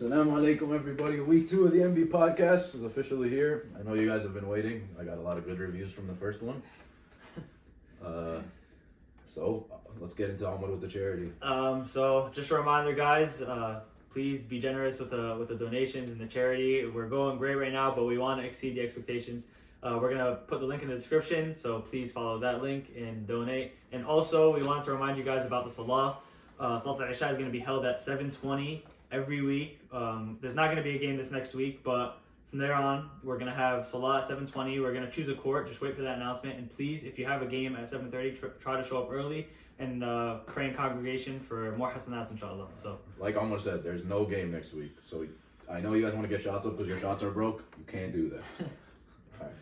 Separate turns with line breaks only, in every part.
Assalamu alaikum, everybody. Week 2 of the MB podcast is officially here. I know you guys have been waiting. I got a lot of good reviews from the first one. So let's get into Ahmed with the charity.
So just a reminder, guys, please be generous with the donations and the charity. We're going great right now, but we want to exceed the expectations. We're gonna put the link in the description, so please follow that link and donate. And also, we wanted to remind you guys about the Salah. Salat al-Isha is gonna be held at 7:20 every week. There's not gonna be a game this next week, but from there on, we're gonna have Salah at 7:20. We're gonna choose a court. Just wait for that announcement. And please, if you have a game at 7:30, try to show up early and pray in congregation for more hasanats, inshallah. So,
like Ahmed said, there's no game next week. So I know you guys want to get shots up because your shots are broke. You can't do that. All right.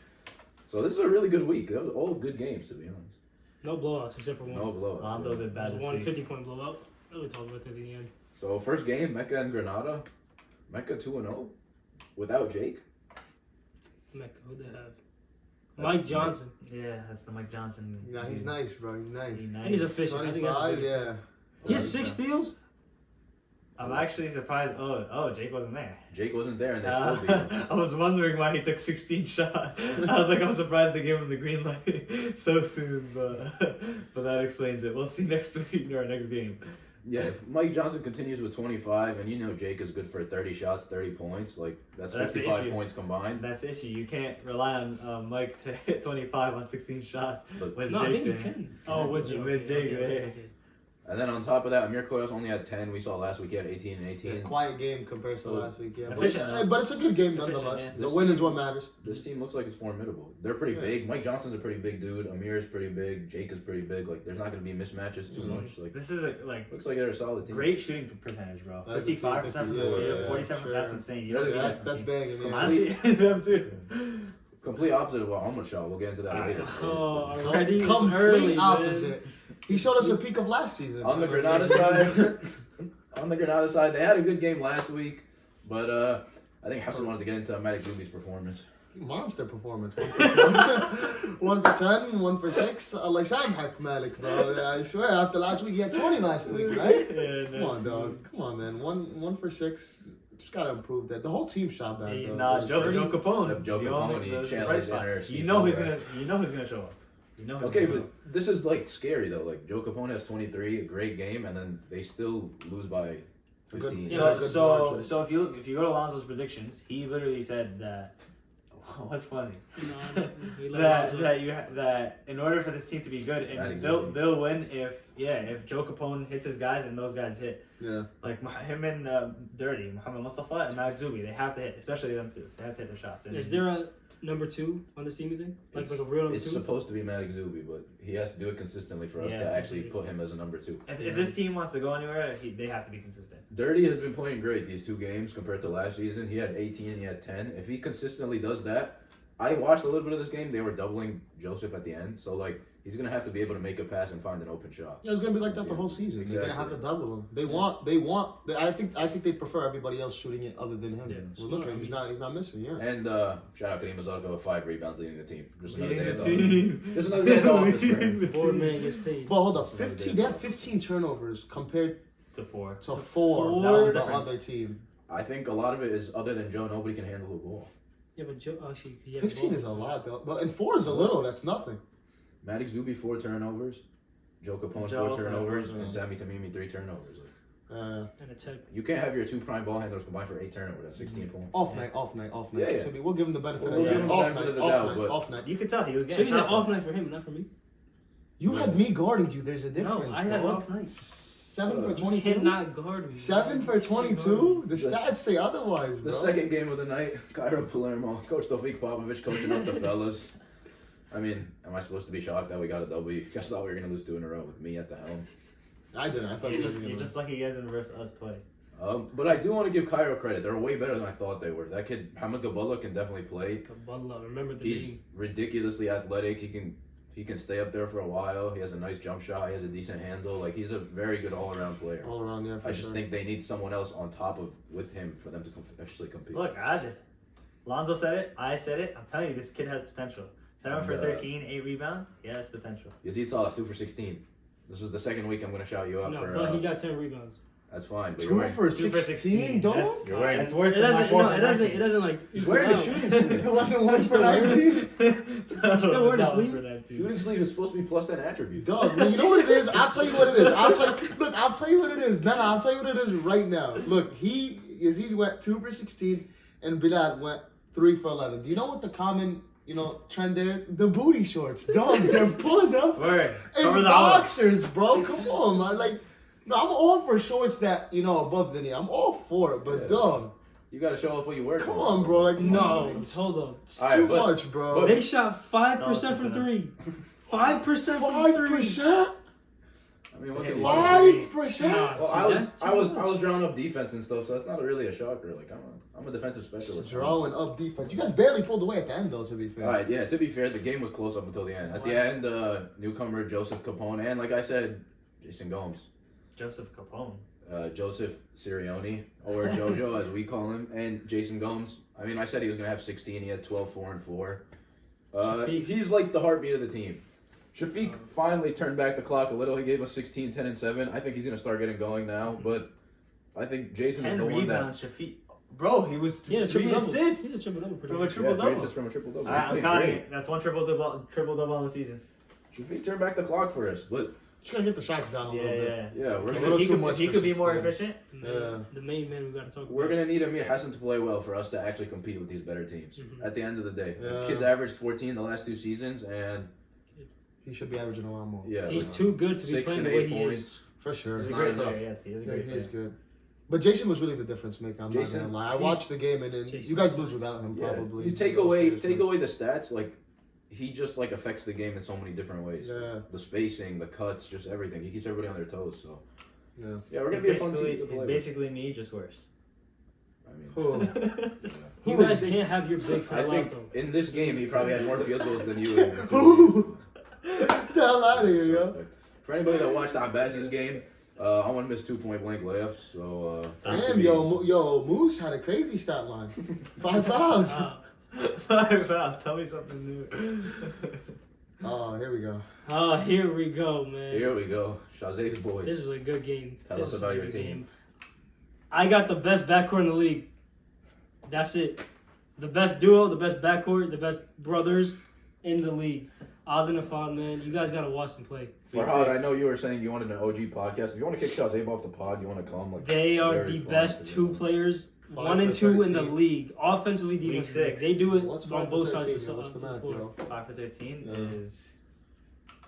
So this is a really good week. That was all good games, to be honest.
No blowouts except for one.
No blowouts.
Lonzo did bad this week.
50-point blowout. We'll talk about that at the end.
So first game, Mecca and Granada. Mecca 2-0 without Jake.
Mecca, who they have? Mike Johnson.
Yeah, that's the Mike Johnson.
Yeah, he's nice, bro. He's nice.
And he's efficient. I think that's the
25,
biggest thing.
yeah.
He has 6 steals?
I'm actually surprised. Oh, Jake wasn't there.
Jake wasn't there, and they still beat him.
I was wondering why he took 16 shots. I was like, I'm surprised they gave him the green light so soon, but that explains it. We'll see next week in our next game.
Yeah, if Mike Johnson continues with 25, and you know Jake is good for 30 shots, 30 points, like that's
the
55
issue.
points combined.
That's the issue. You can't rely on Mike to hit 25 on 16 shots with
No,
Jake
I think you
there.
can. Oh, with Jake.
With Jake there.
And then on top of that, Amir Koyos only had 10. We saw last week he had 18 and 18.
A quiet game compared to last week, yeah.
Efficient,
But it's a good game
Efficient,
nonetheless.
yeah.
The win is what matters.
This team looks like it's formidable. They're pretty big. Mike Johnson's a pretty big dude. Amir is pretty big. Jake is pretty big. Like, there's not going to be mismatches too much. Like,
This is
looks like they're a solid team.
great shooting percentage, bro.
That's
55% from the field, 47%.
sure.
That's insane. You don't see that.
That's banging, yeah.
Honestly, them too.
Complete opposite of what Ahmed shot. We'll get into that later.
Oh, already
Complete
early,
opposite. He showed us a peek of last season.
On the Granada side, they had a good game last week, but I think Hassan wanted to get into Malik Zubi's performance.
Monster performance. 1 for 10. 1 for 10, 1 for 6. Like Sam Hack Malik, bro. I swear, after last week, he had 20 last week, right?
Yeah,
Come on, dog. Come on, man. 1 for 6. Just gotta improve that. The whole team shot back, though.
Nah, Joe Capone.
Except Joe Capone, he challenged inner Steve
You know who's
Ballmer.
gonna show up. You know.
Okay, but this is like scary though. Like Joe Capone has 23, a great game, and then they still lose by 15.
So if you go to Alonso's predictions, he literally said that. What's funny? That in order for this team to be good, and they'll win if Joe Capone hits his guys and those guys hit.
Yeah.
Like him and Dirty, Mohamed Mustafa and Malik Zubi, they have to hit, especially them two. They have to hit their shots.
Is there a number 2 on this team, you think? Like a real number 2?
It's supposed to be Malik Zubi, but he has to do it consistently for us to actually put him as a number 2.
If this team wants to go anywhere, they have to be consistent.
Dirty has been playing great these 2 games compared to last season. He had 18 and he had 10. If he consistently does that, I watched a little bit of this game. They were doubling Joseph at the end, so like he's gonna have to be able to make a pass and find an open shot.
Yeah, it's gonna be like that the whole season.
Exactly.
They're gonna have to double him. They want. I think they prefer everybody else shooting it other than him.
Yeah.
Well, look at him. He's not missing. Yeah.
And shout out Kareem Azarko with 5 rebounds leading the team. Just another
Leading
day
the
at the
team.
Just another day at the office for him.
Board man gets paid.
But hold up, 15. They have 15 turnovers compared
To 4.
to 4
That was
for
the
the
difference.
other team.
I think a lot of it is other than Joe, nobody can handle the ball.
Yeah, but Joe actually...
15 is a lot, though. But and 4 is a little. That's nothing.
Malik Zubi 4 turnovers, Joe Capone
Joe
4
also had
turnovers,
4
and Sammy Tamimi 3 turnovers.
And a tech.
You can't have your 2 prime ball handlers combined for 8 turnovers. That's 16 points.
Off night.
Yeah.
So we'll give him the benefit
We'll
of
give him the benefit of the doubt, but-
off night.
You could tell he was
So
getting
he's an
shots
off
up.
night for him, not for me?
You had me guarding you. There's a difference.
No, I had
dog.
off night.
7 for
You
22.
cannot guard me.
7 for 22. The
The-
stats say otherwise, bro.
The second game of the night, Cairo Palermo, Coach Tawfiq Popovich coaching up the fellas. I mean, am I supposed to be shocked that we got a W? Guess thought we were gonna lose 2 in a row with me at the helm.
I didn't. I thought he was
You're just lucky you guys didn't verse us twice.
But I do want to give Cairo credit. They're way better than I thought they were. That kid, Hamid Gabullah, can definitely play.
Kabbalah, remember the
He's
name.
ridiculously athletic. He can stay up there for a while. He has a nice jump shot. He has a decent handle. Like he's a very good all-around player.
all around, yeah. For
I just
sure.
think they need someone else on top of with him for them to actually compete.
Look, I did. Lonzo said it. I said it. I'm telling you, this kid has potential. 7 for 13, 8 rebounds. He has potential.
Yazid Salas 2 for 16. This is the second week I'm going to shout you up
No,
for.
but he got 10 rebounds.
That's fine. But
2 for 16, dog?
You're wearing-
That's worse
It
than my
doesn't.
4
No,
for
it doesn't.
19.
It doesn't like.
He's
equal
wearing a
out.
shooting sleeve.
It wasn't 1 for
still wearing
19?
Still wearing his
No,
sleeve?
for 19.
Shooting sleeve is supposed to be plus 10 attributes.
Dog, man, you know what it is? I'll tell you what it is. I'll tell you what it is. No, I'll tell you what it is right now. Look, he went 2 for 16, and Bilal went 3 for 11. Do you know what the common, trend is? The booty shorts. Dog, they're pulling up
Word.
in
Cover the hole.
boxers, bro. Come on, man. Like, no, I'm all for shorts that, above the knee. I'm all for it, but
Yeah.
dog,
You gotta show off what you wear.
come on, bro. Like,
No,
it's
hold on.
All right,
too
but-
much, bro.
but-
They shot 5%
No,
from
it's
3. 5% from 3.
5%?
I mean, what
Okay,
the
why-
fuck?
5%?
Nah,
Well,
see,
I was
that's too
I was
much.
I was drawing up defense and stuff, so that's not really a shocker. Like I'm a defensive specialist.
Drawing up defense. You guys barely pulled away at the end, though, to be fair.
All right, yeah. To be fair, the game was close up until the end. At the
Wow.
end, newcomer Joseph Capone and, like I said, Jason Gomes,
Joseph Capone.
Joseph Sirioni, or Jojo as we call him, and Jason Gomes. I mean, I said he was gonna have 16. He had 12, 4, and 4.
Shafiq.
He's like the heartbeat of the team. Shafiq finally turned back the clock a little. He gave us 16, 10, and 7. I think he's gonna start getting going now, but I think Jason is
10
the one that.
rebounds, Shafiq. Bro, he was
He had a
3
triple double.
assists
He's a triple double.
from a
Pretty
triple double.
Just from a triple double.
I'm counting it. That's one triple double on the season.
Shafiq turned back the clock for us, but
Just gonna get the shots down a
Yeah,
little bit.
yeah.
yeah, we're
A
gonna
little
He
too
could,
much
he
for
could be more
16.
efficient.
Yeah.
The main man we gotta talk about.
we're gonna need Amir Hassan to play well for us to actually compete with these better teams.
Mhm.
At the end of the day,
Yeah.
kids averaged 14 the last 2 seasons, and
He should be averaging a lot more.
yeah,
He's
like,
too good to be
6
playing
and
the way
8
he
points.
is.
For sure.
He's a
not
great
enough.
player, yes. He is a
Yeah,
great
he is
player.
good. But Jason was really the difference maker. I'm
Jason-
not gonna lie. I watched the game and then
Jason-
you guys lose without him
Yeah,
probably.
you take away the stats, like he just like affects the game in so many different ways.
Yeah,
The spacing, the cuts, just everything. He keeps everybody on their toes. So
yeah.
yeah, we're gonna
He's
be a fun team
basically,
to play
he's
with.
basically me, just worse.
I mean,
Who?
yeah.
You
Who
guys
is-
can't have your big
I
fella out
think
though.
in this game he probably had more field goals than you. in the 2
Who?
games.
Get the hell out of here, yo.
For anybody that watched Abbasi's game, I want to miss 2 point blank layups. So
Damn, yo, Moose had a crazy stat line. 5 fouls.
Wow.
5 fouls. Tell me something new.
Oh, here we go.
Oh, here we go, man.
here we go, Shazay's boys.
This is a good game.
Tell
This
us
is
about
a
your
good
team.
game. I got the best backcourt in the league. That's it. The best duo, the best backcourt, the best brothers in the league. Adil and Afan, man, you guys gotta watch them play.
Farhad, I know you were saying you wanted an OG podcast. If you want to kick Shazay off the pod, you want to come. Like
They are
very
the
fun
best
to
2
do.
players,
5
1 and
for
2 in the
13.
league, offensively,
Week
defensively.
6.
They do it
What's
on
5
both
for
sides
13?
of the
What's the math,
floor.
yo?
5 for 13
Yeah.
is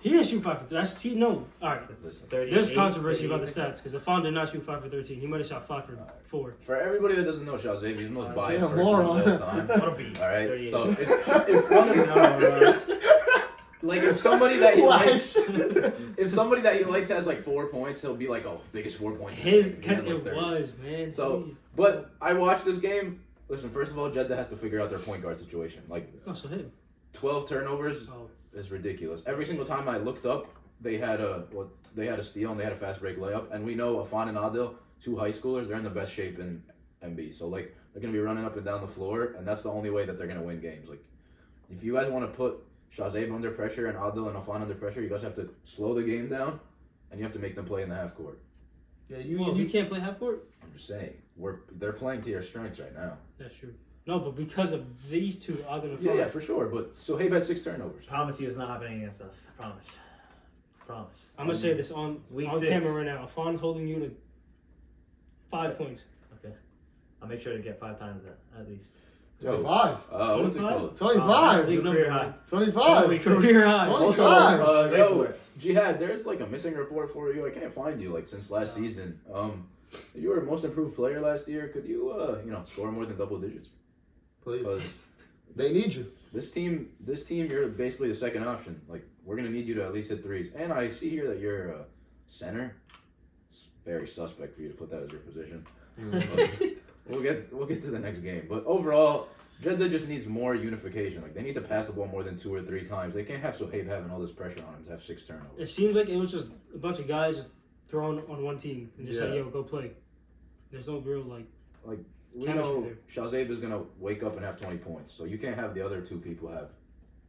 He didn't shoot 5 for 13. See, no. All right.
it's 38.
There's controversy about the
38%.
stats because Afan did not shoot 5 for 13. He might have shot 5 for 4.
For everybody that doesn't know Shazay, he's the most biased
Yeah,
person of all
moron.
time.
What a beast.
All right,
38.
so if one of like if somebody that he likes, if somebody that he likes has like 4 points, he'll be like, "Oh, biggest 4 points." in the
His,
game." He
cause
had, like,
it
30.
was, man.
So,
Please.
but I watched this game. Listen, first of all, Jeddah has to figure out their point guard situation. Like
Oh, so him.
12 turnovers
Oh,
is ridiculous. Every single time I looked up, they had a steal and they had a fast break layup. And we know Afan and Adil, 2 high schoolers, they're in the best shape in MB. So like they're gonna be running up and down the floor, and that's the only way that they're gonna win games. Like if you guys want to put Shazay under pressure and Adil and Afan under pressure, you guys have to slow the game down, and you have to make them play in the half court.
Yeah,
well, you can't play half court?
I'm just saying, they're playing to your strengths right now.
That's true. No, but because of these two, Adil and Afan.
Yeah, for sure. But Sohaib had 6 turnovers.
Promise you it's not happening against us. I promise. Promise.
I'm going to say this on
Week 6.
camera right now. Afan's holding you to 5 points.
Okay. I'll make sure to get 5 times that, at least.
25.
What's it
25?
called?
25.
League
Career
number,
high.
man.
25.
Career high.
20.
Also,
25.
Wait for
yo,
it.
Jihad, there's like a missing report for you. I can't find you like since last season. You were most improved player last year. Could you, score more than double digits?
Please.
Because
They need you.
this team, you're basically the second option. Like we're gonna need you to at least hit threes. And I see here that you're a center. It's very suspect for you to put that as your position. But we'll get to the next game. But overall, Jeddah just needs more unification. Like they need to pass the ball more than 2 or 3 times. They can't have Sohaib having all this pressure on him to have 6 turnovers.
It seems like it was just a bunch of guys just thrown on one team and just like,
Yeah.
yo, go play. There's no real, like,
We
chemistry
know
there.
Shazayb is gonna wake up and have 20 points, so you can't have the other 2 people have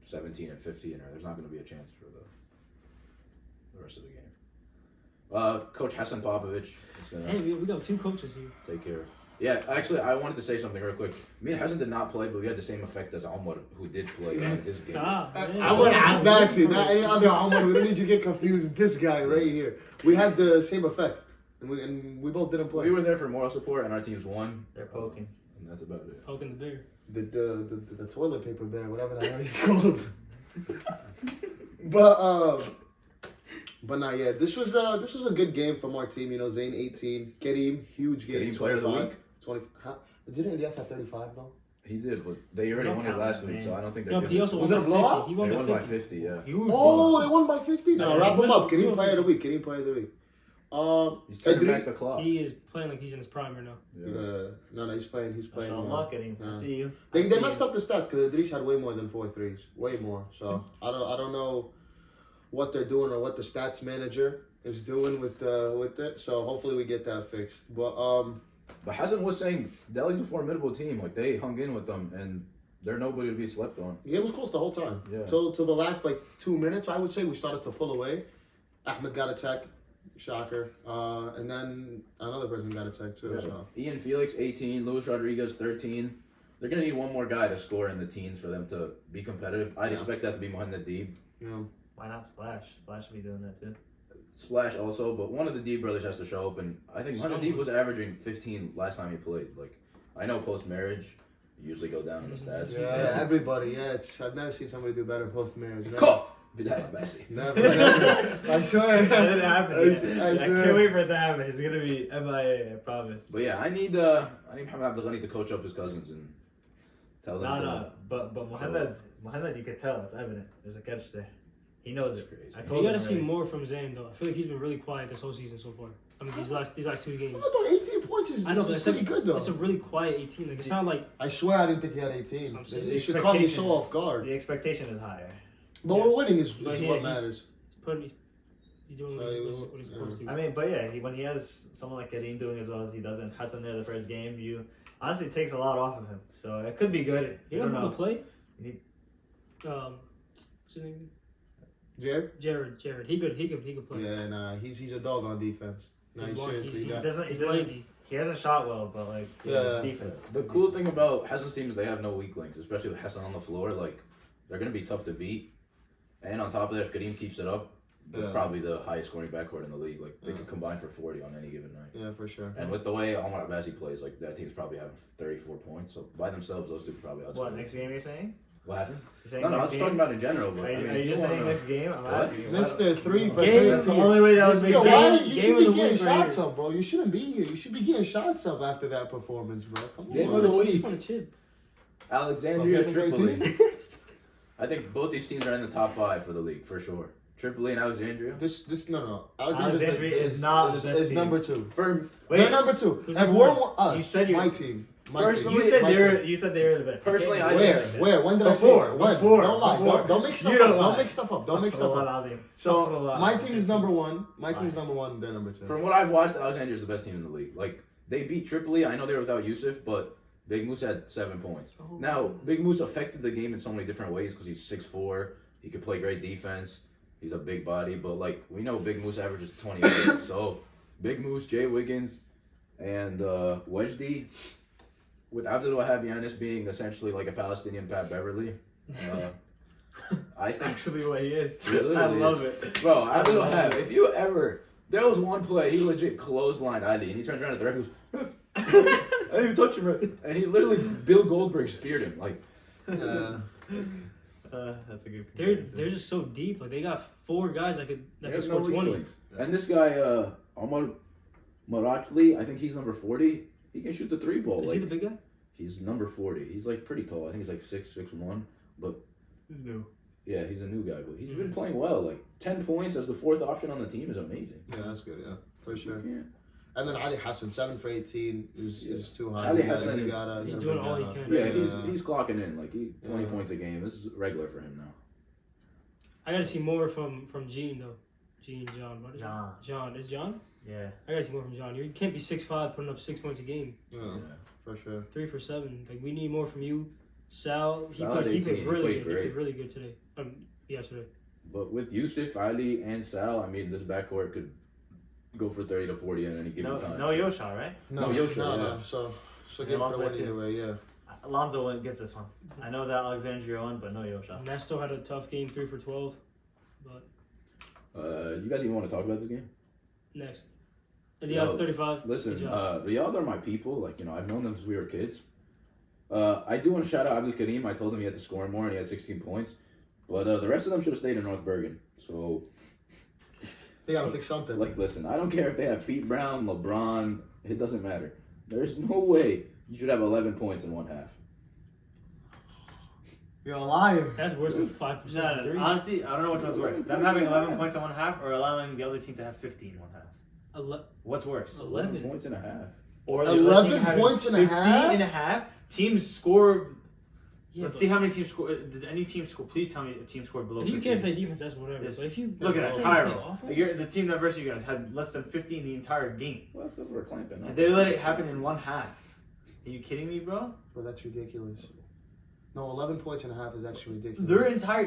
17 and 15, or there's not gonna be a chance for the rest of the game. Coach Hassan Popovich is gonna
Hey, we got 2 coaches here.
take care. Yeah, actually, I wanted to say something real quick. Me and Hassan did not play, but we had the same effect as Omar, who did play on his game.
Stop.
I
man.
want to ask Maxie, not any other Omar. We don't need to get confused. This guy right here. We had the same effect, and we both didn't play.
We were there for moral support, and our teams won.
They're poking.
And that's about it.
Poking the bear.
The toilet paper bear, whatever the hell he's called. But nah, yeah, this was a good game from our team. You know, Zayn 18, Kareem, huge game,
Kareem player of the
25.
week.
20. Huh? Didn't Elias have 35 though?
He did, but they already
Don't
won it
count
last
that,
week,
man.
so I don't think they're
No, but he
giving
also
it
Was
won
it a
by 50.
blowout?
He
to
won
They
by
won by
50.
50, yeah.
Huge
Oh,
ball.
they won by 50. No,
Yeah,
wrap him up.
he
Kareem
was-
player of the week. Kareem player of the week.
He's turning
Edri-
back the clock.
He is playing like he's in his prime right now.
Yeah.
No, he's playing. He's playing.
Mashallah, Kareem. I
yeah.
see you.
They messed up the stats because Idris had way more than 4 threes, way more. So I don't know what they're doing or what the stats manager is doing with it. So hopefully we get that fixed.
But Hassan was saying Delhi's a formidable team. Like, they hung in with them, and they're nobody to be slept on.
Yeah, it was close the whole time.
Yeah.
Till the last 2 minutes, I would say we started to pull away. Ahmed got a tech, shocker, and then another person got a tech too.
Yeah.
So.
Ian Felix, 18. Luis Rodriguez, 13. They're going to need one more guy to score in the teens for them to be competitive. I'd expect that to be Mohamed Deeb.
Yeah.
Why not Splash? Splash should be doing that too.
Splash also, but one of the Deeb brothers has to show up, and I think Mohamed Deeb was averaging 15 last time he played. Like, I know post-marriage, you usually go down in the stats.
Yeah, everybody. Yeah, I've never seen somebody do better post marriage.
Cough! Bilal Messi.
Never. I swear.
That didn't happen yet.
I
I
swear.
can't wait for it to happen. It's gonna be MIA, I promise.
But yeah, I need Mohamed Abdelghani to coach up his cousins and tell them to.
No, but Mohamed, you could tell it's evident. There's a catch there. He knows it.
Crazy.
I
You
told
gotta
him
see
already.
more from Zayn though. I feel like he's been really quiet this whole season so far. I mean, these last 2 games.
I thought 18 points is
I know, but it's
pretty good though.
It's a really quiet 18. Like it's not like
I swear I didn't think he had 18.
I'm saying
You
the
should call me so
expectation-
off guard.
The expectation is higher.
But
Yes.
we're winning is
But
what
yeah,
matters.
he's doing what he's supposed to.
I mean, but yeah, when he has someone like Kareem doing as well as he does and Hassan there the first game, you honestly it takes a lot off of him. So it could be good.
You
don't
know who
know.
to play?
You need-
What's his name?
Jared?
Jared. He could play.
Yeah, nah, he's a dog on defense. Nah,
He's
he's
one-
seriously
he-
He
that.
doesn't. He
He's
doesn't.
lady.
He hasn't shot well, but like
Yeah.
his defense.
The cool thing about Hassan's team is they have no weak links, especially with Hassan on the floor. Like, they're going to be tough to beat. And on top of that, if Kareem keeps it up, it's
Yeah.
probably the highest scoring backcourt in the league. Like, they
Yeah.
could combine for 40 on any given night.
Yeah, for sure.
And with the way Omar Abbasi plays, like, that team's probably having 34 points. So by themselves, those two could probably outscore.
What next game you're saying?
What happened?
You're saying
No, I
next
was
game?
talking about in general. But
Are you,
I mean,
are you
if
just saying
wanna-
next game? I'm
What?
asking you.
Mr. 3 for
Game,
13.
That's the only way that would make
Yo,
sense.
why you
Game
should
of
be
the
getting
week right
shots
here.
up, bro. You shouldn't be here. You should be getting shots up after that performance, bro. Come on.
Game of the
I just
week.
want to chip.
Alexandria,
Okay,
Tripoli. I think both these teams are in the top 5 for the league, for sure. Tripoli and Alexandria.
No.
Alexandria is not the best
is
team.
number 2.
For
They're number 2.
Who's
If
number
we're
one?
us,
You said you-
my team. My
Personally,
team.
You said
My
they were.
team.
You said they were the best.
Personally,
You
I-
can't
Where? When did I say
Before,
that? When?
before,
Don't lie.
before.
Don't mix stuff
You
up.
don't
Don't
lie.
mix stuff up. Don't mix stuff up. So my team's number 1. My team's number 1. They're number 2.
From what I've watched, Alexandria is the best team in the league. Like, they beat Tripoli. I know they were without Yusuf, but Big Moose had 7 points.
Oh.
Now, Big Moose affected the game in so many different ways because he's 6'4". He could play great defense. He's a big body, but like we know, Big Moose averages 28. So, Big Moose, Jay Wiggins, and Wejdi, with Abdul Wahab Yanis being essentially like a Palestinian Pat Beverly. I
That's
think
actually what he is.
He literally
I love
is.
it.
Bro, Abdul Wahab, if you ever, there was one play, he legit clotheslined Ali, and he turns around at the ref, he goes, I didn't even touch him, ref. And he literally, Bill Goldberg speared him. Like,
That's a good.
They're just so deep. Like they got 4 guys that could
there's
score
no weak
20.
links. And this guy, Omar Marachli, I think he's number 40. He can shoot the 3-ball.
Is
Like,
he the big guy?
he's number 40. He's like pretty tall. I think he's like 6'1". But
He's new.
yeah, he's a new guy, but he's been playing well. Like 10 points as the 4th option on the team is amazing.
Yeah, that's good. Yeah, for sure.
You can't-
And then Ali Hassan, 7 for 18 is too high.
Ali
He gotta-
Hassan-
he gotta-
He's
gotta
doing
bring
all
that
he
up.
can.
Yeah, he's clocking in. Like 20
Yeah.
points a game. This is regular for him now.
I gotta see more from Gene though. Gene, John. What is
John.
it? John. Is John?
Yeah.
I gotta see more from John. You can't be 6'5", putting up 6 points a game.
Yeah,
Yeah.
for sure.
3 for 7. Like we need more from you. Sal, he
Sal
played,
at
he
18,
played
he
really
played
good. He
great.
played really good today. Yesterday.
But with Yusuf, Ali, and Sal, I mean, this backcourt could go for 30 to 40 at any given time.
No yo shot, right?
No, Yosha,
no,
yeah.
no. So
Yeah,
give it
lost
for
by
one either
two.
way, yeah.
Alonso gets this one. I know that Alexandria won, but no yo shot.
Nesto had a tough game, 3 for 12. But
You guys even want to talk about this game?
next. Riyadh's
Yo,
35.
Listen,
Good job.
Riyadh are my people. Like, you know, I've known them since we were kids. I do want to shout out Abdul Karim. I told him he had to score more, and he had 16 points. But the rest of them should have stayed in North Bergen. So,
They gotta fix something.
like, listen, I don't care if they have Pete Brown, LeBron. It doesn't matter. There's no way you should have 11 points in one half.
You're a liar.
That's worse than 5%.
No,
three.
honestly, I don't know which one's worse. Them having 11 points in one half or allowing the other team to have 15 in one half. What's worse?
11 points and a half.
Or the
11
other team having
points and a
15
half?
and a half? Teams score.
Yeah,
Let's
but
see how many teams score. Did any team score? Please tell me a team scored below
If you
15.
can't play defense, that's whatever.
Yes.
But if you
Look at that,
can't
Cairo.
play offense-
The team that versus you guys had less than 15 the entire game.
Well, that's because we're clamping.
And they let it happen in one half. Are you kidding me, bro?
Bro, that's ridiculous. No, 11 points and a half is actually ridiculous.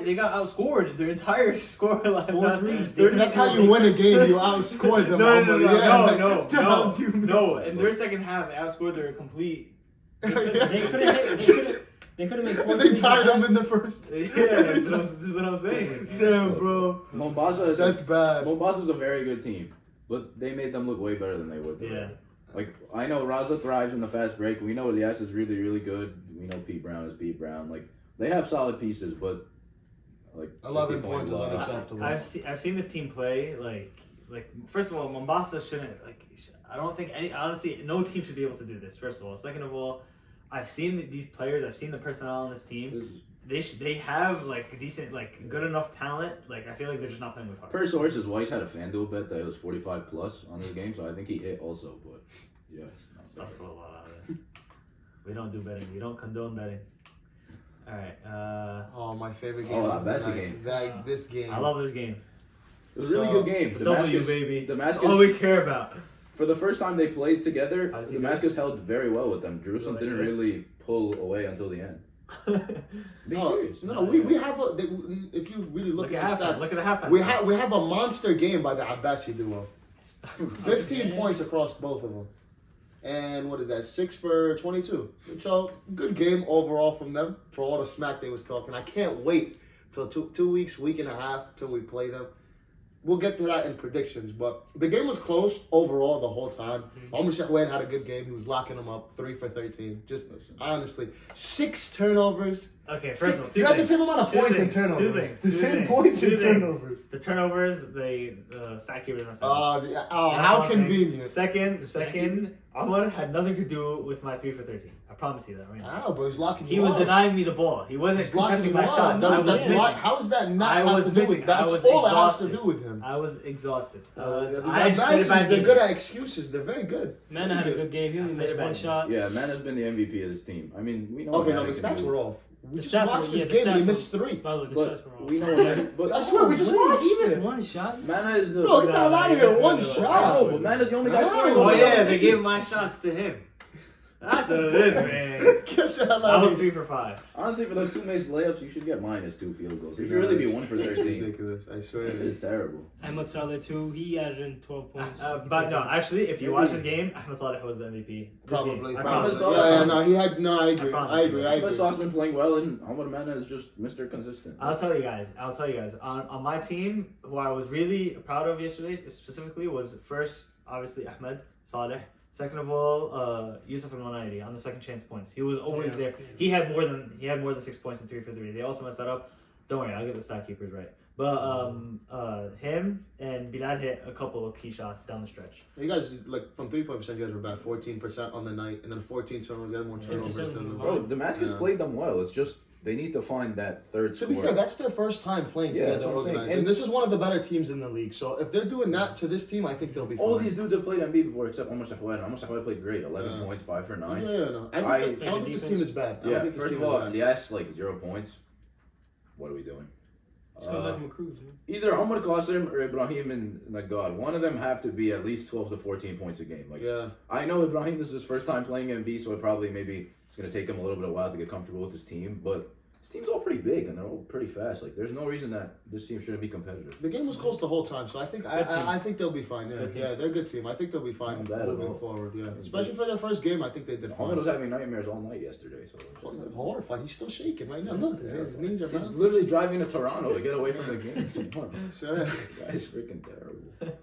They got outscored. Their entire score line.
4 threes.
That's how you win a game. You outscore them.
No,
Yeah.
In their second half, they outscored their complete.
They could have made 4
And they
threes
tied
and a
them in the first.
Yeah, this is what I'm saying.
Damn, bro.
Mombosa
That's bad.
Mombosa's a very good team, but they made them look way better than they would.
Yeah.
Like, I know Raza thrives in the fast break. We know Elias is really, really good. We know Pete Brown is Pete Brown. Like, they have solid pieces, but like
11
50
points is
loss.
unacceptable.
I've seen this team play like first of all, Mombosa shouldn't I don't think honestly no team should be able to do this. First of all, second of all, I've seen these players. I've seen the personnel on this team. They have like decent good enough talent. Like I feel like they're just not playing with heart.
Per sources, Weiss had a FanDuel bet that it was 45 plus on this game, so I think he hit also. But yeah, it's not
Stuff
bad.
for a lot out of it. We don't do betting. We don't condone betting. All right.
Oh, my favorite game.
Oh,
of the
that's a
night.
game.
This game.
I love this game.
It was a really good game.
W, baby.
Damascus,
That's all we care about.
for the first time they played together,
How's he
Damascus held very well with them. Jerusalem
like
didn't
this?
really pull away until the end. Be
No,
serious.
no, we have a. If you really look
Look
at
at
the
halftime.
stats,
Look at the halftime.
we have a monster game by the Abbasi duo. 15 points across both of them. And what is that? 6 for 22. So good game overall from them for all the smack they was talking. I can't wait till 2 weeks, week and a half till we play them. We'll get to that in predictions, but the game was close overall the whole time. Omar Shahwed had a good game. He was locking them up 3 for 13. Just honestly, 6 turnovers.
Okay, first of all,
You had the same amount of points and turnovers. The same points and turnovers.
The turnovers, the stat keepers messed up.
That's
one
how
thing.
convenient.
Second, Ahmad had nothing to do with my 3 for 13. I promise you that right now.
Ah, but he's locking
He
you
was
up.
denying me the ball. He wasn't
He's locking
contesting
you
my
up.
shot. I was missing.
How is that not
I
have
was
to do
missing.
with? That's
I was
all it has
exhausted.
to do with him.
I was exhausted.
These
I just played a
Abbasi's,
bad
they're
game.
good at excuses. They're very good.
Mana had a good game. He only missed one shot.
Yeah, man has been the MVP of this team. I mean, we know.
Okay,
what
no, the
Manny can
stats
do.
were off. We
The
just
stats
watched
were-
this
yeah, the
game and he
stats
missed
were-
3.
By the way, the
But
stats were all.
we know what Manny. But
I swear, we just
Wait,
watched
he missed
it.
one shot.
Mana is the.
Bro, get the hell out of here. One
I
shot.
know, but Mana's the only guy
Oh,
scoring.
Oh
over
yeah,
them.
they gave my shots to him. That's what it is, man.
Get the hell
I
out
was
of here.
3 for 5.
Honestly, for those 2 missed layups, you should get -2 field goals. You should really be 1 for
It's
13.
ridiculous. I swear it
It's
is.
terrible.
Ahmad Saleh too. He added in 12 points.
But no, actually, if you watch this game, Ahmed Saleh was the MVP. This
Probably.
game. I
Probably.
promise.
Saleh-
Yeah, no, he had. No, I agree.
promise
I
you.
agree. I
Ahmed
agree.
Saleh's been playing well, and Ahmad Mana is just Mr. Consistent.
I'll tell you guys. On my team, who I was really proud of yesterday, specifically, was first, obviously, Ahmed Saleh. Second of all, Yusuf al-Manaidi on the second chance points. He was always
Yeah.
there. He had more than 6 points and 3 for 3. They also messed that up. Don't worry, I'll get the stat keepers right. But him and Bilal hit a couple of key shots down the stretch.
You guys, like, from 3-point percent, you guys were about 14% on the night, and then 14 turnovers. You had more turnovers than them.
Bro, Damascus
Yeah.
played them well. It's just they need to find that third
To be
scorer.
fair, that's their first time playing
Yeah, that's
together
what I'm saying.
organized. And this is one of the better teams in the league. So if they're doing that to this team, I think they'll be fine.
All these dudes have played MB before except Omar Shahwed. Omar Shahwed played great. 11
Yeah.
points, 5 for
Yeah,
9.
no. I don't think this team is bad. I don't
Yeah,
think this
first
team
of all,
is bad.
yes, like 0 points. What are we doing?
Let's go back to Cruz, man.
Either Omar Qasim or Ibrahim and Nagad. One of them have to be at least 12 to 14 points a game. Like
Yeah.
I know Ibrahim, this is his first time playing MB, so maybe it's going to take him a little bit of while to get comfortable with his team. But This team's all pretty big and they're all pretty fast. Like, there's no reason that this team shouldn't be competitive.
The game was close the whole time, so I think I think they'll be fine. Yeah,
Good team.
yeah, they're a good team. I think they'll be fine
Not bad at
moving
all.
forward. Yeah, especially for their first game, I think they did
Ahmed was
fine.
having nightmares all night yesterday. So
Horrified. He's still shaking right now. Look, his knees are
he's
bouncing.
literally driving to Toronto to get away from the game.
Sure.
Guy's freaking terrible.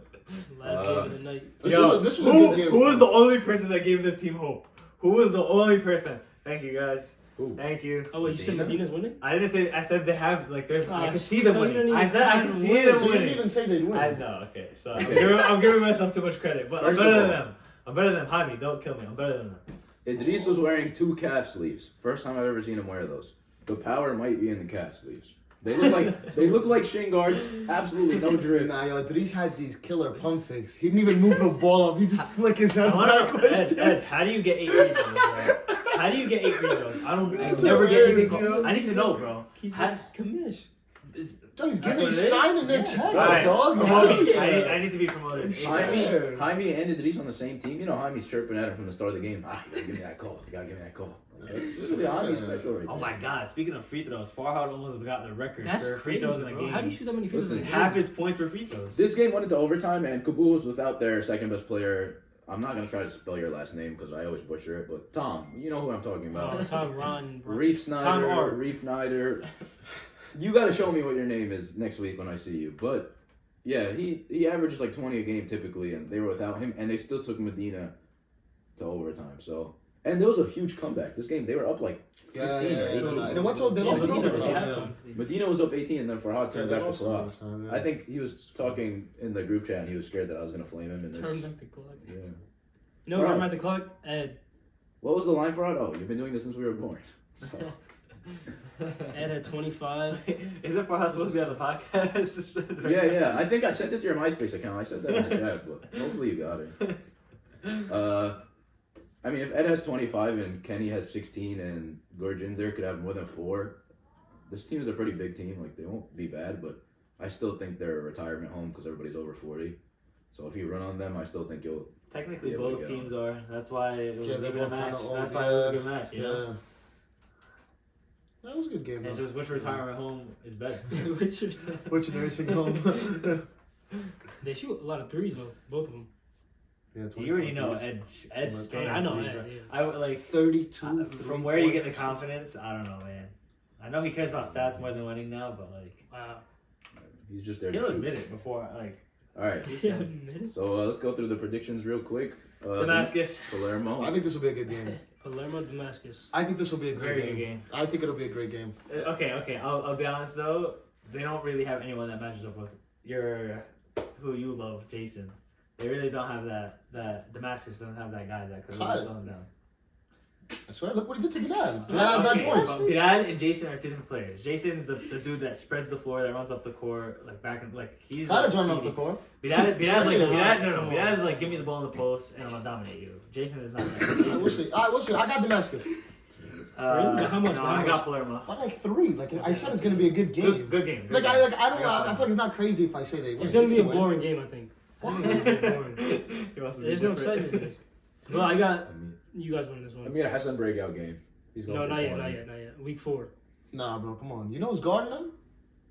Last game of the night.
This
Yo,
was a good game.
who was the only person that gave this team hope? Who was the only person? Thank you guys.
Who?
Thank you.
Oh wait, you said
Medina?
Medina's winning?
I didn't say. I said they have like. There's. I
Ah,
could see them
so you don't
winning.
even
I said I
have
could
to
see
win.
them
So you didn't
winning.
even say they'd win.
I know. Okay, so I'm giving myself too much credit, but
First
I'm better
of
than
all-
them. I'm better than Jaime. Don't kill me. I'm better than them.
Idris was wearing 2 calf sleeves. First time I've ever seen him wear those. The power might be in the calf sleeves. They look like shin guards. Absolutely no drip.
Nah, yo, Dries had these killer pump fakes. He didn't even move the ball up. He just flick his head
I want
back
to
like
Ed,
this.
how do you get 8 free throws, bro? How do you get 8 free throws? I
That's
never get anything
hilarious,
close.
yo.
I need to know, bro.
He's
How-
like, commish.
is-
Yo, he's
That's
giving
what it is?
signing their
Yes.
checks,
Alright,
dog.
promoted.
Yes.
I need to be promoted.
Yeah.
Jaime and Idris on the same team. You know Jaime's chirping at him from the start of the game. You gotta give me that call. You gotta give me that call. Literally Jaime's special right
Oh
there.
my God! Speaking of free throws, Farhad almost got the record
That's
for free
crazy,
throws in a
bro.
game.
How do you shoot that many free throws in a
Listen,
game?
Half his points were free throws.
This game went into overtime, and Kabul was without their second best player. I'm not gonna try to spell your last name because I always butcher it. But Tom, you know who I'm talking about.
Oh, Tom Ron.
Reef
Tom
Snyder.
R.
Reef Snyder. You gotta show me what your name is next week when I see you. But yeah, he averages like 20 a game typically, and they were without him, and they still took Medina to overtime. So, and there was a huge comeback. This game they were up like 15
Yeah,
or
yeah,
18.
yeah. And it went to they
Yeah,
lost in
Medina
overtime.
had
Yeah.
some.
Medina was up 18, and then Farhad
Yeah,
turned
they
back to
lost in
Farhad.
overtime, yeah.
I think he was talking in the group chat, and he was scared that I was gonna flame him. And
Turn back the clock.
yeah.
You know what
Right.
turn back the clock? Ed.
What was the line, Farhad? Oh, you've been doing this since we were born. So,
Ed at 25.
Is it Farhad supposed to be on the podcast?
yeah. I think I sent it to your MySpace account. I said that in the chat, but hopefully you got it. I mean, if Ed has 25 and Kenny has 16 and Gurjinder could have more than 4, this team is a pretty big team. Like, they won't be bad, but I still think they're a retirement home because everybody's over 40. So if you run on them, I still think you'll...
Technically,
Yeah, we
both
go.
teams are. That's why it was
Yeah,
a
they're
good
both
match.
kinda old,
That's why it was a
yeah.
good match. You know?
Yeah. That was a good game.
It's
though.
just which retirement home is better.
Which is-
Which nursing home?
They shoot a lot of threes though, both of them.
Yeah,
You already
24
know
threes.
Ed spans.
I know
threes,
Ed,
bro.
yeah.
I would like
32.
from where you get the confidence. I don't know, man. I know he cares about stats more than winning now, but like
Wow.
He's just there to
he'll
shoot.
admit it before like
All right.
Yeah, minutes.
So let's go through the predictions real quick.
Damascus.
Palermo.
I think this will be a good game.
Palermo, Damascus.
I think this will be a great
Very
game.
good game.
I think it'll be a great game.
Okay. I'll be honest though. They don't really have anyone that matches up with who you love, Jason. They really don't have that. Damascus doesn't have that guy that could really
Cut.
slow him down.
I swear, look what he did to Bilal. Bilal had
Okay,
bad points.
but Bilal and Jason are two different players. Jason's the dude that spreads the floor, that runs up the court, like back and like he's.
Bilal's
like,
running up the
speedy.
court.
Bilal's like
Come on.
Bilal's like give me the ball in the post and I'm gonna dominate you. Jason is not.
I will see. I got Damascus.
Really? How much?
No,
How
I
much?
got Palermo.
By like 3. Like I said, it's gonna be a good game.
Good game.
Like I don't.
got
I feel like it's not crazy if I say they win.
It's gonna be a
They win.
boring game, I think. I think it's gonna be boring.
He wants to be
There's no
different.
excitement in this. Well, I got
I mean,
you guys winning this one.
a Hassan breakout game. He's going
No,
for
not
20.
yet, not yet. Week 4.
Nah, bro, come on. You know who's guarding him?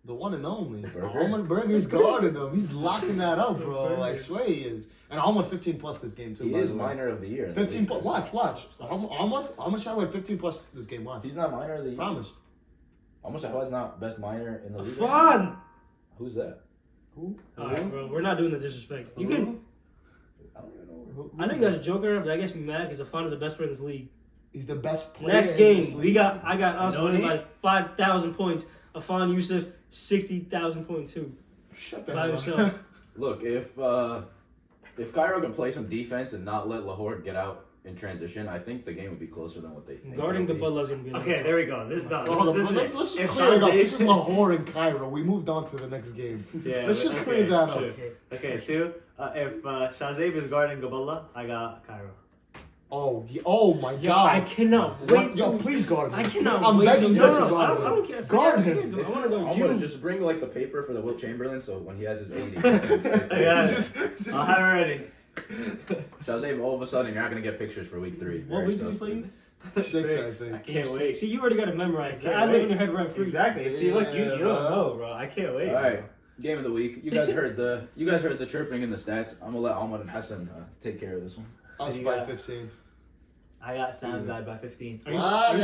The one and only.
Burger?
Almond Burger's guarding him. He's locking that up, bro.
Burger.
I swear he is. And Almond 15 plus this game too.
He
by
is
the way.
minor of the year. in the
15 plus.
Lakers.
Watch. Almond shot with 15 plus this game. Watch.
He's not minor of the year.
Promise.
Almost Shahwad's not best minor in the league. right now?
Fun!
Who's that?
Who?
Alright, bro, we're not doing this disrespect. You can.
I don't even know.
Who-
I know you guys are joking around, but that gets me mad because Afan is the best player in this league.
He's the best player.
Next
in this
game,
league.
I got us
No
winning
need?
by 5,000 points. Afan Yusuf 60,000 points too.
Shut the
by
hell up.
himself.
Look, if Cairo can play some defense and not let Lahore get out in transition, I think the game would be closer than what they think.
Guarding the
it'll be.
Butler's gonna be.
Okay, there we go. This, no,
Hold on,
this is it.
let's
If
just clear it up. This is
Shazay-
Lahore and Cairo. We moved on to the next game.
Yeah,
Let's just
okay,
clear that up.
sure.
Okay.
Okay, 2. If Shazib is guarding Gaballa, I got Cairo.
Oh my
Yo,
God.
I cannot
Yo,
wait.
yo,
to-
please guard him.
I cannot
I'm
wait.
begging
to,
you
no,
to
no,
guard
I
him.
don't care.
Guard
Forget
him.
I want to go
I'm gonna
you.
just bring like the paper for the Wilt Chamberlain, so when he has his 80,
Yeah.
Just
I'll have it ready.
Shazib, all of a sudden you're not gonna get pictures for week 3.
What
Very
week did we
suspect.
play you?
6, I
Six.
think.
I can't wait.
See, you already got it memorized.
I can't
I live
wait.
in your head rent free.
Exactly. See, look, you
Yeah,
don't
bro.
know, bro. I can't wait.
All right, game of the week. You guys heard the chirping in the stats. I'm gonna let Ahmad and Hassan take care of this one.
Us
You
by
got-
15.
I got Stan bad by 15.
Are you-
Ah,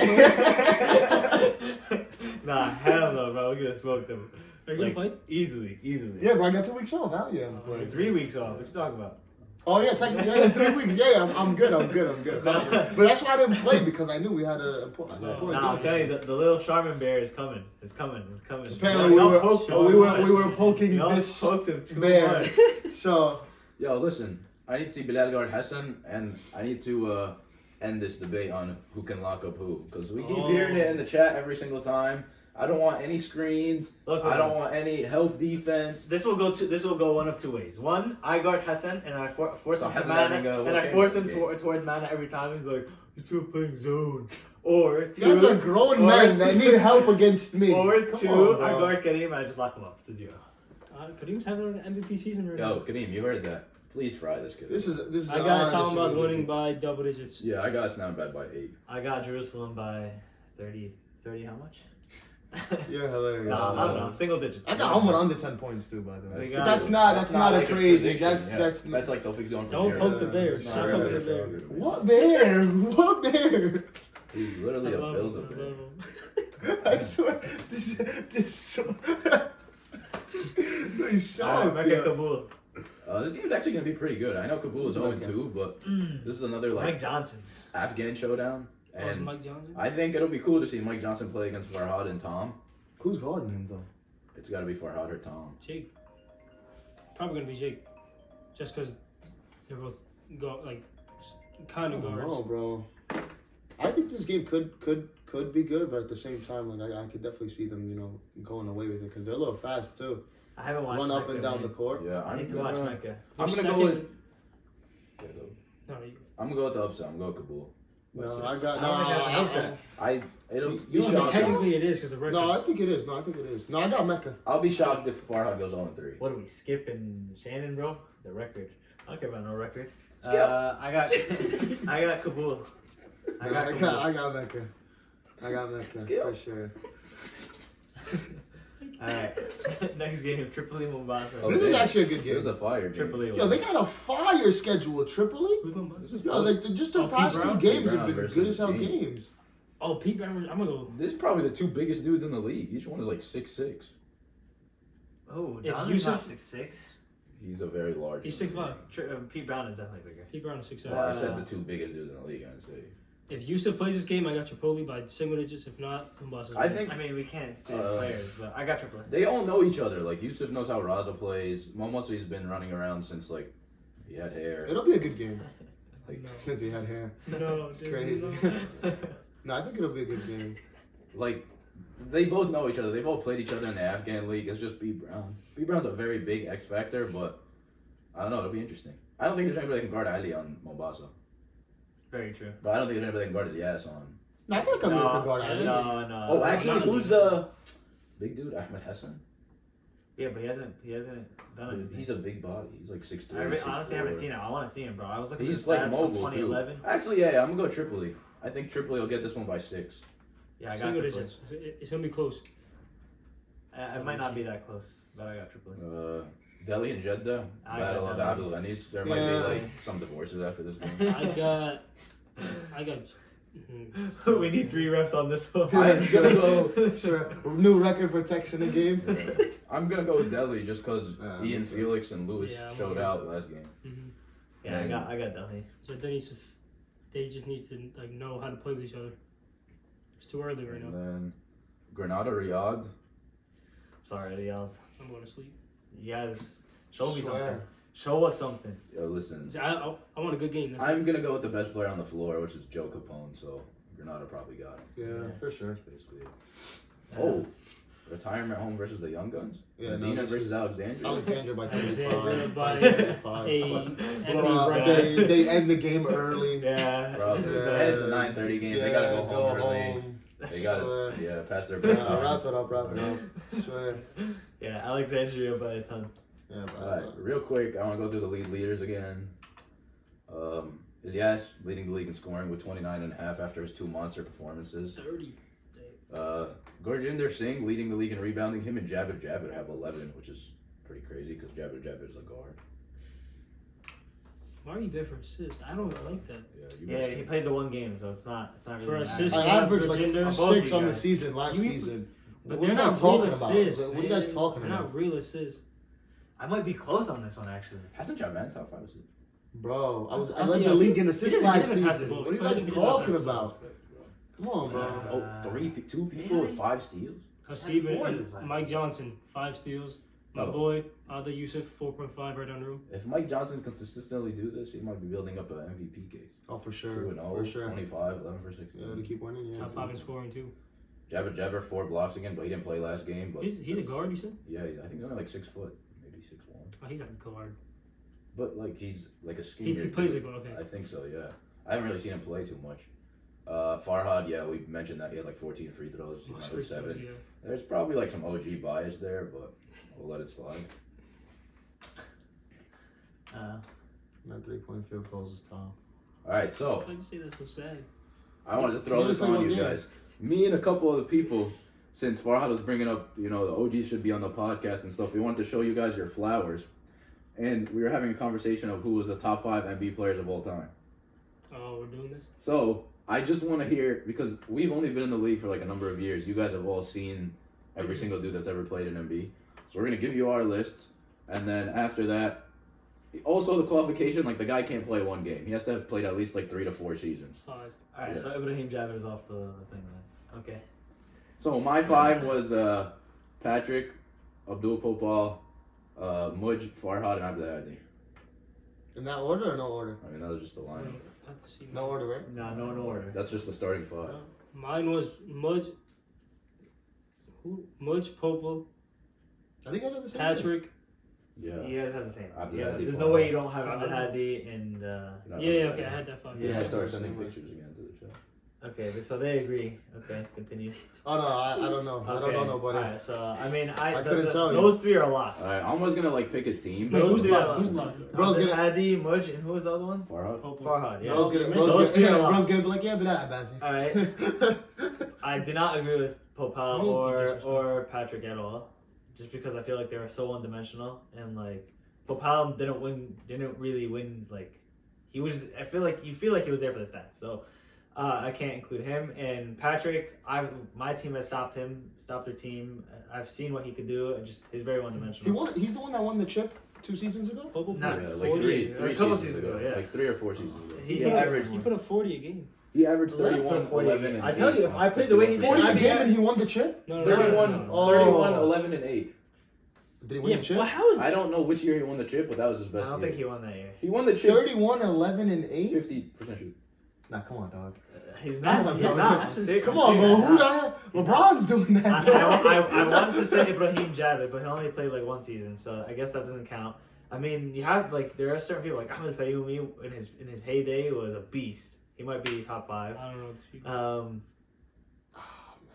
Nah, hell no, bro. We're gonna smoke them.
Are you gonna play?
Easily.
yeah, bro, I got 2 weeks off. Hell yeah, I'm playing.
3 weeks off. What you talking about?
Oh yeah, technically, yeah, 3 weeks. Yeah, I'm good. But that's why I didn't play because I knew we had a important
No.
important
Nah, I'm
game.
telling you, the little Charmin bear is coming. It's coming.
Apparently,
Y'all poked him too much.
we were poking
Y'all
this
poked him too
bear.
much.
So
Yo, listen. I need to see Bilal guard Hassan, and I need to end this debate on who can lock up who, because we keep hearing it in the chat every single time. I don't want any screens.
Look,
I don't want any help defense.
This will go one of two ways. One, I guard Hassan and I force
So
him to
Hassan's
mana,
having a
and I
little
force him
chamber.
towards mana every time. He's like, "You're still playing zone." Or
you guys are
two,
grown
or
men that
two-
need help against me.
or
Come
two,
on,
I
bro.
guard Kareem and I just lock him up to 0.
Kareem's having an MVP season right
Yo,
now.
Kareem, you heard that? Please fry this kid.
This is.
I got Soundbad winning by double digits.
Yeah, I got Snapback by 8.
I got Jerusalem by 30 how much?
You're hilarious.
Nah, I don't know, single digits.
I got Ahmad under 10 points too, by the way.
We
But
got-
that's not a
like
crazy.
prediction,
That's
that's like Tawfiq's going for
Don't
0.
poke the bear.
It's
Stop
not
poking
really
the bear.
What bear? What bear?
He's literally a
I love
builder.
him, I love him.
I swear, this so. He's so.
Alright, Mecca, Kabul.
This game's actually gonna be pretty good. I know Kabul is
Okay.
0-2, but
Mm.
this is another
Mike
like
Johnson.
Afghan showdown,
Oh, is it
and
Mike Johnson?
I think it'll be cool to see Mike Johnson play against Farhad and Tom.
Who's guarding him though?
It's got to be Farhad or Tom.
Jake. Probably gonna be Jake, just because they're both kind
I
of
don't
guards.
know, bro. I think this game could be good, but at the same time, like I could definitely see them, going away with it because they're a little fast too.
I haven't watched
Run up
Mecca,
and down
man.
the court.
Yeah,
I need to watch Mecca.
I'm
Your
gonna go with.
second- No,
I'm gonna go with the upset. I'm gonna go with Kabul.
No,
That's it.
I got
I
no.
don't think that's an upset.
It'll
You
be
don't
but
think
shocking.
technically it is because the record.
No, I think it is. No, I think it is. No, I got Mecca.
I'll be shocked if Farhad goes 0-3.
What are we skipping, Shannon, bro? The record. I don't care about no record.
Skip.
I got Kabul. I got Kabul.
I got Mecca. I got Mecca
Skip.
for sure.
Alright. Next game, Tripoli, Mombosa.
Oh,
This is
damn.
actually a good
It was
game.
a fire game.
Tripoli.
Yo, they got a fire schedule at Tripoli.
Who's going
This is
Yo, like just their
Oh, Pete
past two
Brown?
games
Pete
have
Brown
been
versus
good as hell
James.
games.
Oh, Pete Brown. I'm gonna go.
This is probably the two biggest dudes in the league. Each one is like 6'6".
Oh,
If
Donovan's not
Yusuf-
6'6".
He's a very large.
He's
in the
6'5".
league.
Pete Brown is definitely bigger.
Pete Brown is 6'7".
Well, I said the two biggest dudes in the league. I'd say.
If Yusuf plays this game, I got Tripoli by single digits. If not, Mombasa.
I think
I mean, we can't say
Uh,
players, but I got Tripoli.
they all know each other. Like Yusuf knows how Raza plays. Momosi's been running around since like he had hair.
It'll be a good game
Like,
No.
since he had hair.
No,
It's
dude,
crazy.
no.
No, I think it'll be a good game.
like they both know each other. They've all played each other in the Afghan league. It's just Pete Brown. Pete Brown's a very big X factor, but I don't know. It'll be interesting. I don't think there's anybody that can guard Ali on Mombasa,
Very true.
but I don't think there's anybody that can guard Diaz on.
No, I feel like I'm gonna guard Ali.
No.
Oh, actually,
not-
who's the big dude? Ahmed Hassan.
Yeah, but he hasn't done anything.
He's a big body. He's like 6'3".
Honestly haven't seen him. I want to see him, bro. I was looking at
He's
his
like
stats from
mobile too.
2011.
Actually, yeah, I'm gonna go Tripoli. I think Tripoli will get this one by 6.
Yeah, I got
Single
Tripoli.
digits. It's gonna be close.
It might not be that close, but I got Tripoli.
Delhi and Jeddah,
I
Battle
got
of
Delhi.
Abdul Ghanis. There might be
Yeah.
like some divorces after this game.
I got.
We need 3 refs on this one.
I'm gonna go.
Sure. New record for Tex in the game.
I'm gonna go with Delhi just because
Yeah,
Ian
me too.
Felix and Lewis
Yeah, I'm
showed
gonna
out last game.
Yeah, I got Delhi.
So they just need to know how to play with each other. It's too early right
And
now.
then Granada, Riyadh.
Sorry, Riyadh.
I'm going to sleep.
You guys, show me
Swear.
something. Show us something.
Yo, listen,
I want a good game. That's
I'm gonna go with the best player on the floor, which is Joe Capone. So Granada probably got him.
Yeah, for sure.
That's basically it. Oh, retirement home versus the Young Guns.
Yeah, no,
Medina
this
versus
is-
Alexandria.
Alexandria by
Alexandria
35.
by
35.
a
Blowout.
NBA
They end the game early.
Yeah.
Bro,
this is
Yeah.
and
bad.
it's a 9:30 game. They gotta go home early. They gotta,
Swear.
yeah, pass their
Yeah,
bedtime.
wrap it up. Swear.
Yeah, Alexandria by a ton.
Yeah,
Alright, real quick, I want to go through the lead leaders again. Ilyas leading the league in scoring with 29.5 after his 2 monster performances.
30.
Gurjinder Singh leading the league in rebounding. Him and Jabir have 11, which is pretty crazy because Jabir is a guard.
Why are you there for assists? I don't like that.
Yeah, he played the one game, so it's not really.
For
matter.
assists,
I averaged like
Gurjinder.
6 on the
guys.
season last
You-
season.
But
What
they're
are you
not
guys
real
talking about?
assists.
What are you guys
man.
talking
They're
about?
not real assists.
I might be close on this one actually.
Hasn't Javan top 5 assists?
Bro, I
That's
led
the-
the league in
he
assists
doesn't
last
even pass the
season.
ball.
What are you
He
guys
doesn't even pass
talking
the
about? Come on, bro.
Two people with 5 steals?
Hasib
four
and
this last
Mike Johnson, 5 steals. My
Oh.
boy, Adil Yusuf, 4.5 right under him.
If Mike Johnson can consistently do this, he might be building up an MVP case.
Oh, for
2
sure.
and 0,
For sure.
25, 11 for 16.
Yeah, to keep winning, yeah.
Top 5 in scoring too.
Jabber 4 blocks again, but he didn't play last game. But
He's a
that's-
guard, you said?
Yeah, I think he's only like 6 foot, maybe 6'1".
Oh, he's not a guard.
But like he's like a
He
skinnier.
plays a
dude.
guard, okay.
I think so. Yeah, I haven't really seen him play too much. Farhad, yeah, we mentioned that he had like 14 free throws. He
Most
had
free throws,
7.
yeah.
There's probably like some OG bias there, but we'll let it slide.
That 3-point field goals is tough.
All right, so
Why'd you say that's so sad?
I wanted to throw
Yeah,
this
play
on
one
you
game.
guys. Me and a couple of the people, since Farhad was bringing up, the OGs should be on the podcast and stuff, we wanted to show you guys your flowers. And we were having a conversation of who was the top 5 NBA players of all time.
Oh, we're doing this?
So, I just want to hear, because we've only been in the league for like a number of years. You guys have all seen every single dude that's ever played in NBA. So, we're going to give you our lists. And then after that, also the qualification, like the guy can't play 1 game. He has to have played at least like 3 to 4 seasons.
5.
All right,
Yeah.
so Ibrahim Jabir is off the thing then. Okay.
So, my 5 was Patrick, Abdul Popal, Mudge, Farhad, and Abdelhadi.
In that order or no order?
I mean, that was just the lineup.
No order, right?
No order.
That's just the starting 5.
Mine was Mudge, Popel,
I think I said the same.
Patrick.
Yeah.
You guys have the same.
Abdul
Yeah,
Hadi
there's
Farhad.
no way you don't have Abdul Hadi and.
Yeah, okay, I had that 5.
Yeah,
Yeah.
I started sending pictures again to the chat.
Okay, so they agree. Okay, continue.
Oh, no, I don't know. I don't know nobody.
Alright, so I mean,
I couldn't tell you.
those 3 are locked.
Alright, Almo's gonna like pick his team.
Wait,
Those
who's
three are
locked? Who's
locked.
locked?
Bro's
Abdul
gonna-
Hadi, Mudge, and who was the other one?
Farhad.
Farhad. Yeah.
Bro's gonna,
Those three are locked.
Bro's gonna be like, yeah, but that Bazzi.
Alright. I do not agree with Popal
Don't
or Patrick at all, just because I feel like they were so one-dimensional and like Popal didn't really win. Like he was, I feel like you feel like he was there for the stats. So I can't include him. And Patrick, my team has stopped their team. I've seen what he could do. And just he's very one-dimensional.
He's the one that won the chip 2 seasons ago?
Popel
Nah,
put
Yeah,
up
like
40.
three
a couple
seasons
seasons ago, yeah.
Like 3 or 4 seasons ago.
He
He put up 40 a game.
He averaged
11
31,
40.
11, and
I tell you,
8
if I played the way he did,
40
I
a
mean,
game and he won the chip?
No,
31,
Oh.
31, 11, and 8.
Did he win
Yeah,
the chip?
well, how is
I don't know which year he won the chip, but that was his
I
best
don't
year.
think he won that year.
He won the chip
31, 11, and 8?
50% shoot.
Nah, come on, dog.
He's
That's-
not. He's
that's-
not.
that's-
I'm serious,
Come
I'm
on, bro.
serious.
Who the hell? LeBron's doing that.
I wanted to say Ibrahim Jabir, but he only played like 1 season, so I guess that doesn't count. I mean, you have like there are certain people like Ahmed Fayoumi in his heyday was a beast. He might be top 5.
I don't know.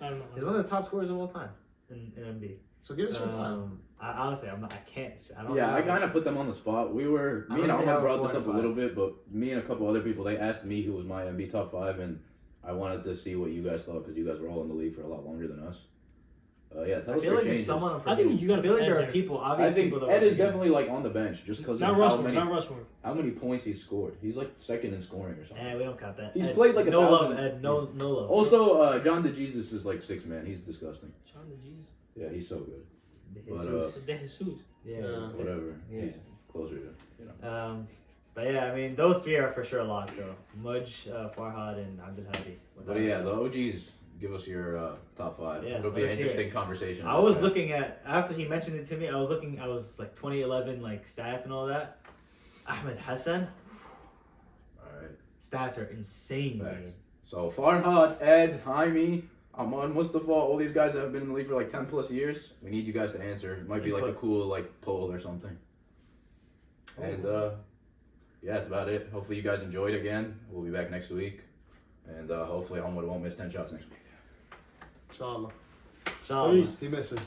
I don't know.
He's one of the top scorers of all time in NBA.
So give us your time.
Honestly, I can't. I don't.
Yeah,
know.
I kind of put them on the spot. Me and Alma brought this up a
4 and
little bit, but me and a couple other people, they asked me who was my NBA top 5, and I wanted to see what you guys thought because you guys were all in the league for a lot longer than us. Yeah, tell
I
us
feel
your
like there's
changes.
someone.
I think you gotta
I feel like
put
there
Ed
are
there.
people.
I
Obvious
think
people that
Ed
were
is definitely like on the bench just because of
Not
how
Rushmore.
many
Not Rushmore.
points he scored. He's like 2nd in scoring or something.
We don't count that.
He's
Ed,
played like
no
1,000.
love, Ed. No love.
Also, John DeJesus is like 6th man. He's disgusting.
John the Jesus.
Yeah, he's so good.
Jesus.
But,
De Jesus.
yeah.
Yeah.
Whatever.
Yeah.
He's closer to,
But yeah, I mean, those 3 are for sure locked though. Mudge, Farhad, and Abdul Hadi.
But yeah, the OGs, give us your top 5.
Yeah,
It'll be an
let's hear
interesting
it.
conversation.
I was looking at after he mentioned it to me. I was like 2011 like stats and all that. Ahmed Hassan
Alright.
stats are insane,
Facts.
man.
So Farhad, Ed, Jaime, Aman, Mustafa, all these guys that have been in the league for like 10 plus years. We need you guys to answer. It might be like a cool like poll or something. And yeah, that's about it. Hopefully you guys enjoyed again. We'll be back next week. And hopefully Homewood won't miss 10 shots next week.
Inshallah.
Inshallah.
He misses.